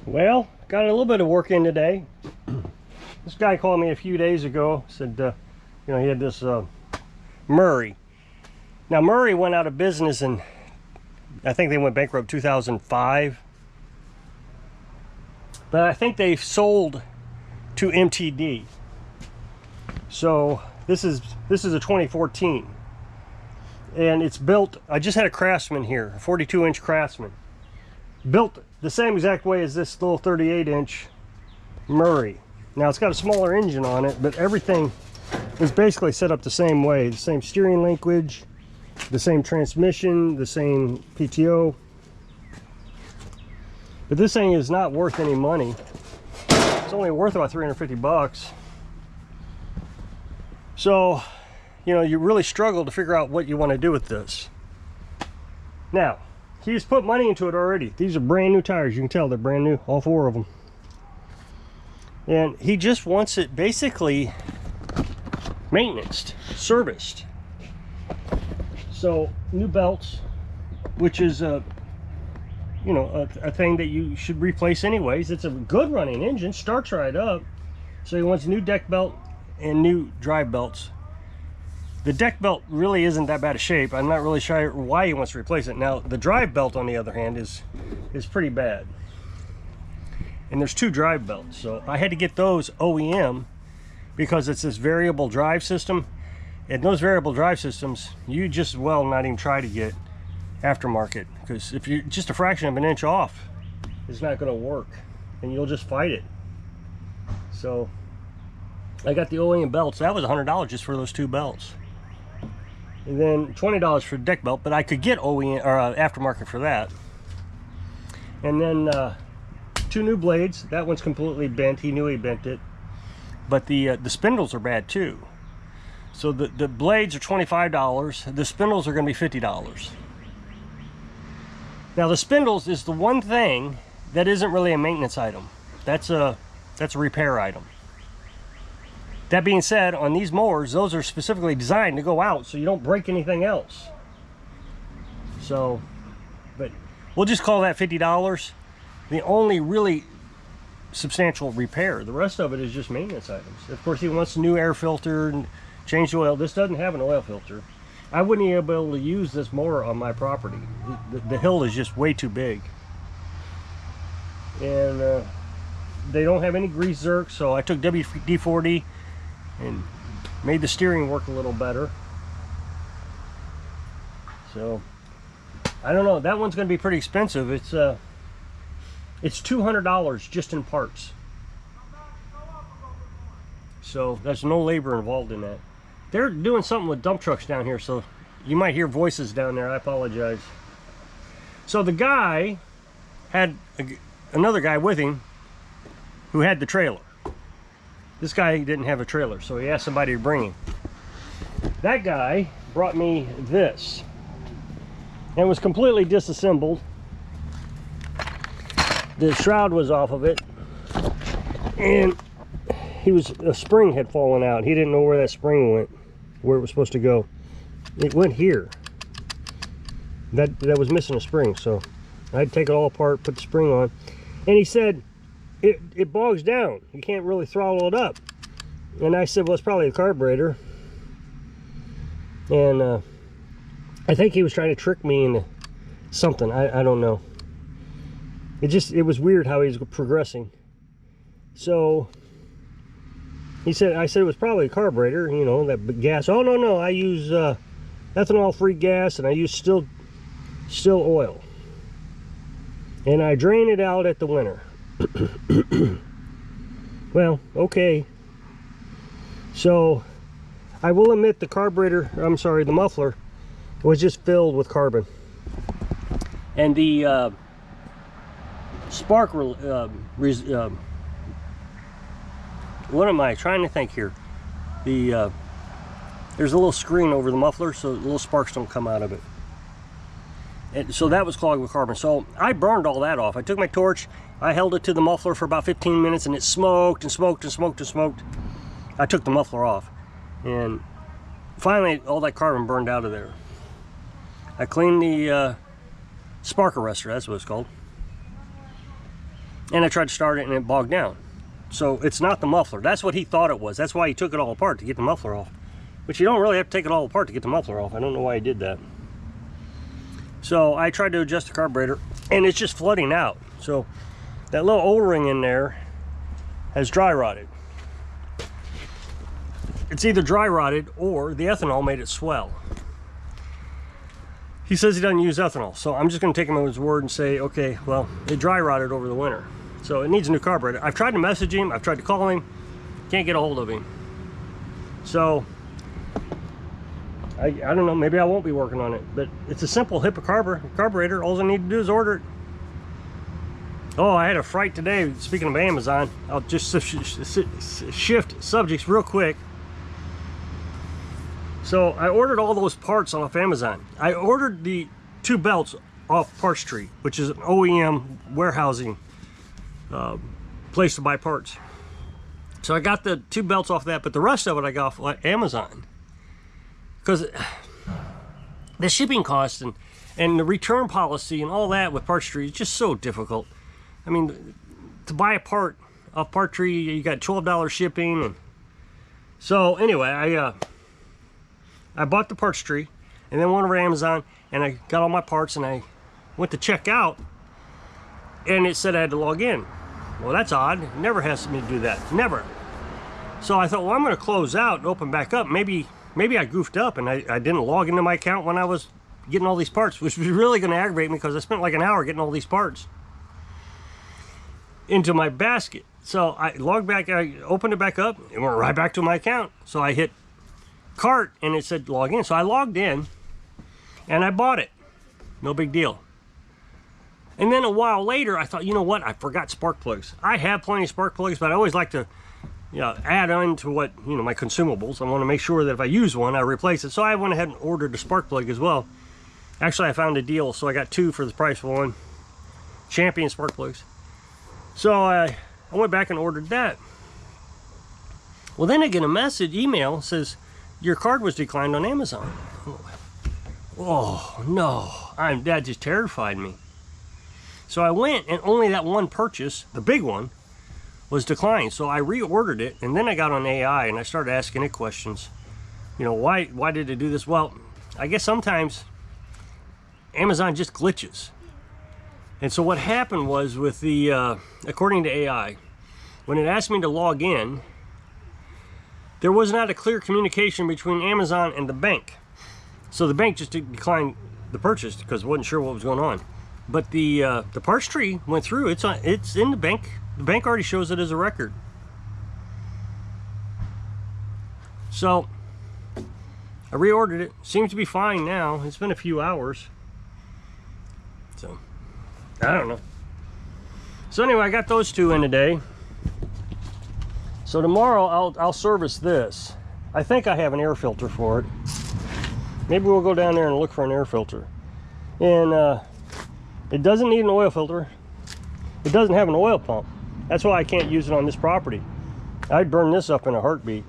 Well, got a little bit of work in today. This guy called me a few days ago, said, he had this Murray. Now, Murray went out of business and I think they went bankrupt 2005. But I think they sold to MTD. So this is a 2014. And it's built, I just had a Craftsman here, a 42-inch Craftsman. Built the same exact way as this little 38-inch Murray. Now it's got a smaller engine on it, but everything is basically set up the same way. The same steering linkage, the same transmission, the same PTO. But this thing is not worth any money. It's only worth about 350 bucks. So, you really struggle to figure out what you want to do with this. Now, he's put money into it already. These are brand new tires. You can tell they're brand new, all 4 of them. And he just wants it basically maintenanced, serviced. So, new belts, which is a thing that you should replace anyways. It's a good running engine, starts right up. So he wants new deck belt and new drive belts. The deck belt really isn't that bad of shape. I'm not really sure why he wants to replace it. Now, the drive belt, on the other hand, is pretty bad. And there's 2 drive belts. So I had to get those OEM because it's this variable drive system. And those variable drive systems, you just as well not even try to get aftermarket. Because if you're just a fraction of an inch off, it's not going to work. And you'll just fight it. So I got the OEM belts. That was $100 just for those 2 belts. And then $20 for deck belt, but I could get OEM or aftermarket for that. And then 2 new blades. That one's completely bent. He knew he bent it. But the spindles are bad too. So the blades are $25. The spindles are going to be $50. Now the spindles is the one thing that isn't really a maintenance item. That's a repair item. That being said, on these mowers, those are specifically designed to go out so you don't break anything else. So, but we'll just call that $50. The only really substantial repair. The rest of it is just maintenance items. Of course, he wants a new air filter and change the oil. This doesn't have an oil filter. I wouldn't even be able to use this mower on my property. The hill is just way too big. And they don't have any grease zerks, so I took WD-40 and made the steering work a little better. So I don't know, that one's going to be pretty expensive. It's $200 just in parts. So there's no labor involved in that. They're doing something with dump trucks down here, so you might hear voices down there. I apologize. So the guy had another guy with him who had the trailer. This guy didn't have a trailer, so he asked somebody to bring him. That guy brought me this, and it was completely disassembled. The shroud was off of it, and a spring had fallen out. He didn't know where that spring went, where it was supposed to go. It went here. That was missing a spring, so I had to take it all apart, put the spring on, and he said, it bogs down. You can't really throttle it up. And I said, well, it's probably a carburetor. And I think he was trying to trick me into something. I don't know. It was weird how he was progressing. So I said it was probably a carburetor, that gas. Oh, no, I use ethanol-free gas, and I use still oil. And I drain it out at the winter. Well, okay. So I will admit the muffler was just filled with carbon. And the spark, what am I trying to think here? There's a little screen over the muffler so little sparks don't come out of it. And so that was clogged with carbon. So I burned all that off. I took my torch, I held it to the muffler for about 15 minutes, and it smoked and smoked and smoked and smoked. I took the muffler off, and finally all that carbon burned out of there. I cleaned the spark arrestor, that's what it's called. And I tried to start it and it bogged down. So it's not the muffler. That's what he thought it was. That's why he took it all apart, to get the muffler off. But you don't really have to take it all apart to get the muffler off. I don't know why he did that. So I tried to adjust the carburetor and it's just flooding out. So that little O-ring in there has dry rotted. It's either dry rotted or the ethanol made it swell. He says he doesn't use ethanol, so I'm just going to take him at his word and say, okay, well, it dry rotted over the winter, so it needs a new carburetor. I've tried to message him, I've tried to call him, can't get a hold of him. So I don't know, maybe I won't be working on it, but it's a simple HIPAA carburetor. All I need to do is order it. Oh, I had a fright today. Speaking of Amazon, I'll just shift subjects real quick. So I ordered all those parts off Amazon. I ordered the 2 belts off Parts Tree, which is an OEM warehousing place to buy parts. So I got the 2 belts off that, but the rest of it I got off Amazon. Because the shipping costs and the return policy and all that with Parts Tree is just so difficult. I mean, to buy a part off Parts Tree, you got $12 shipping. And so anyway, I bought the Parts Tree and then went over to Amazon and I got all my parts and I went to check out and it said I had to log in. Well, that's odd. It never has me to do that. Never. So I thought, well, I'm going to close out and open back up. Maybe I goofed up and I didn't log into my account when I was getting all these parts, which was really going to aggravate me because I spent like an hour getting all these parts into my basket. So I logged back, I opened it back up, it went right back to my account. So I hit cart and it said log in. So I logged in and I bought it. No big deal. And then a while later I thought, you know what, I forgot spark plugs. I have plenty of spark plugs, but I always like to, you know, add on to what, you know, my consumables. I want to make sure that if I use one I replace it. So I went ahead and ordered a spark plug as well. Actually, I found a deal, so I got 2 for the price of 1. Champion spark plugs. So I went back and ordered that. Well, then I get a email says your card was declined on Amazon. Oh no, that just terrified me. So I went and only that one purchase, the big one, was declined. So I reordered it and then I got on AI and I started asking it questions. You know, why did it do this? Well, I guess sometimes Amazon just glitches. And so what happened was with the, according to AI, when it asked me to log in, there was not a clear communication between Amazon and the bank. So the bank just declined the purchase because it wasn't sure what was going on. But the Parts Tree went through. It's in the bank. The bank already shows it as a record. So I reordered it. Seems to be fine now. It's been a few hours. So I don't know. So anyway, I got those 2 in today. So tomorrow I'll service this. I think I have an air filter for it. Maybe we'll go down there and look for an air filter. And it doesn't need an oil filter. It doesn't have an oil pump. That's why I can't use it on this property. I'd burn this up in a heartbeat.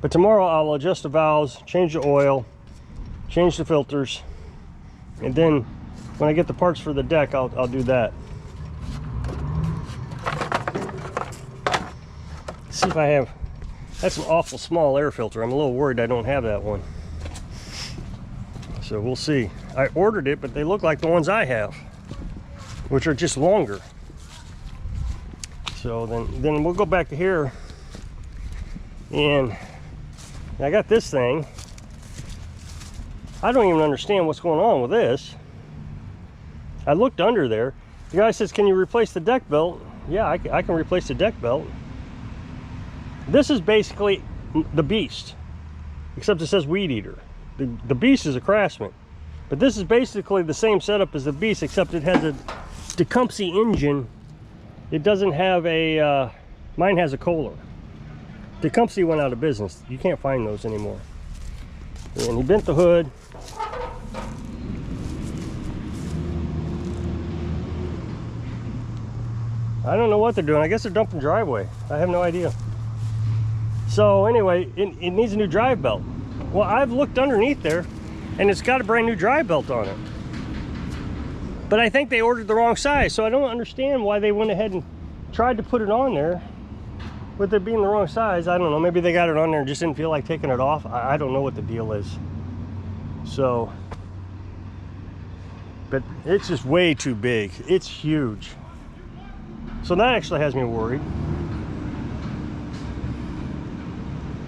But tomorrow I'll adjust the valves, change the oil, change the filters, and then when I get the parts for the deck, I'll do that. See if I have, that's an awful small air filter. I'm a little worried I don't have that one. So we'll see. I ordered it, but they look like the ones I have, which are just longer. So then we'll go back to here, and I got this thing. I don't even understand what's going on with this. I looked under there. The guy says, can you replace the deck belt? Yeah, I can replace the deck belt. This is basically the Beast, except it says Weed Eater. The Beast is a Craftsman, but this is basically the same setup as the Beast, except it has a Tecumseh engine. It doesn't have a, mine has a Kohler. Tecumseh went out of business. You can't find those anymore. And he bent the hood. I don't know what they're doing. I guess they're dumping driveway. I have no idea. So anyway, it needs a new drive belt. Well, I've looked underneath there and it's got a brand new drive belt on it. But I think they ordered the wrong size, so I don't understand why they went ahead and tried to put it on there with it being the wrong size. I don't know, maybe they got it on there and just didn't feel like taking it off. I don't know what the deal is. So, but it's just way too big. It's huge. So that actually has me worried.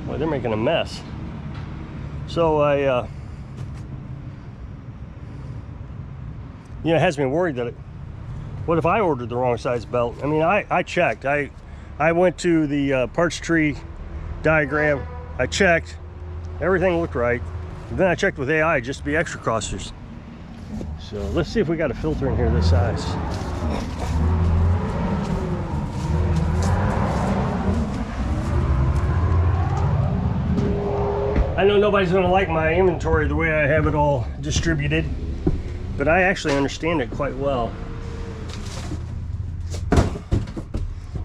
Well, they're making a mess. So you know, it has me worried that what if I ordered the wrong size belt? I mean, I checked. I went to the parts tree diagram. I checked. Everything looked right. And then I checked with AI just to be extra cautious. So let's see if we got a filter in here this size. I know nobody's going to like my inventory the way I have it all distributed, but I actually understand it quite well.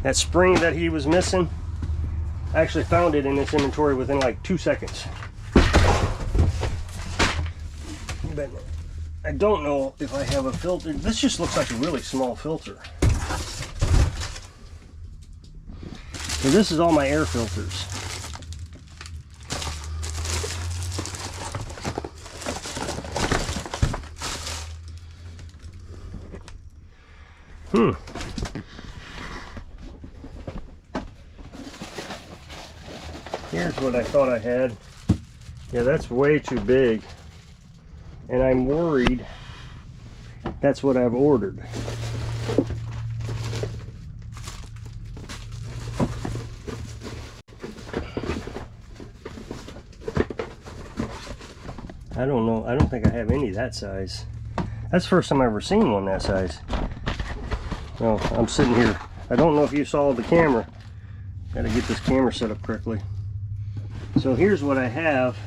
That spring that he was missing, I actually found it in this inventory within like 2 seconds. But I don't know if I have a filter. This just looks like a really small filter. So this is all my air filters. Here's what I thought I had. Yeah, that's way too big. And I'm worried that's what I've ordered. I don't know. I don't think I have any that size. That's the first time I've ever seen one that size. Well, I'm sitting here. I don't know if you saw the camera. Got to get this camera set up correctly. So here's what I have,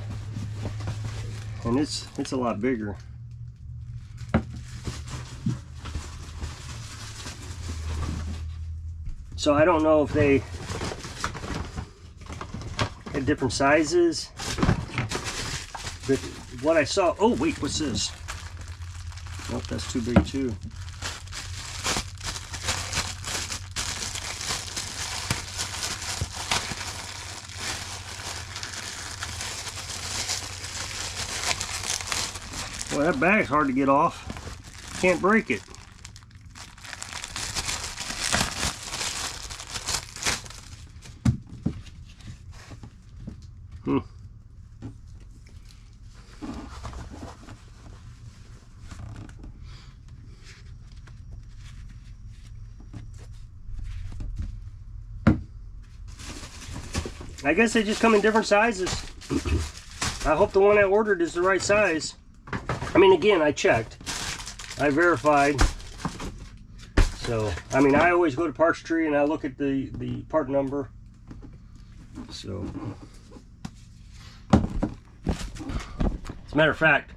and it's a lot bigger. So I don't know if they had different sizes, but what I saw, oh wait, what's this? Nope, that's too big too. Well, that bag's hard to get off. Can't break it. I guess they just come in different sizes. I hope the one I ordered is the right size. I mean, again, I checked. I verified. So, I mean, I always go to Parts Tree and I look at the part number. So, as a matter of fact,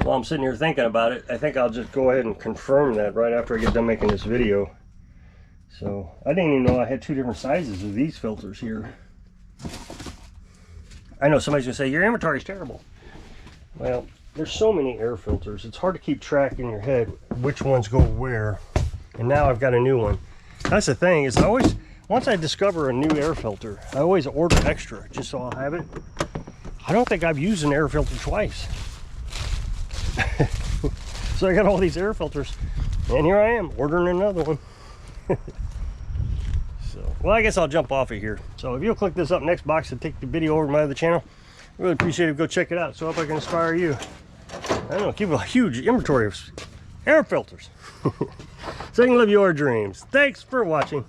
while I'm sitting here thinking about it, I think I'll just go ahead and confirm that right after I get done making this video. So, I didn't even know I had two different sizes of these filters here. I know somebody's gonna say, your inventory is terrible. Well, there's so many air filters, it's hard to keep track in your head which ones go where. And now I've got a new one. That's the thing, is once I discover a new air filter, I always order extra just so I'll have it. I don't think I've used an air filter twice. So I got all these air filters, and here I am ordering another one. Well, I guess I'll jump off of here. So if you'll click this up next box to take the video over to my other channel, I really appreciate it. Go check it out. So I hope I can inspire you. I don't know, keep a huge inventory of air filters. So you can live your dreams. Thanks for watching.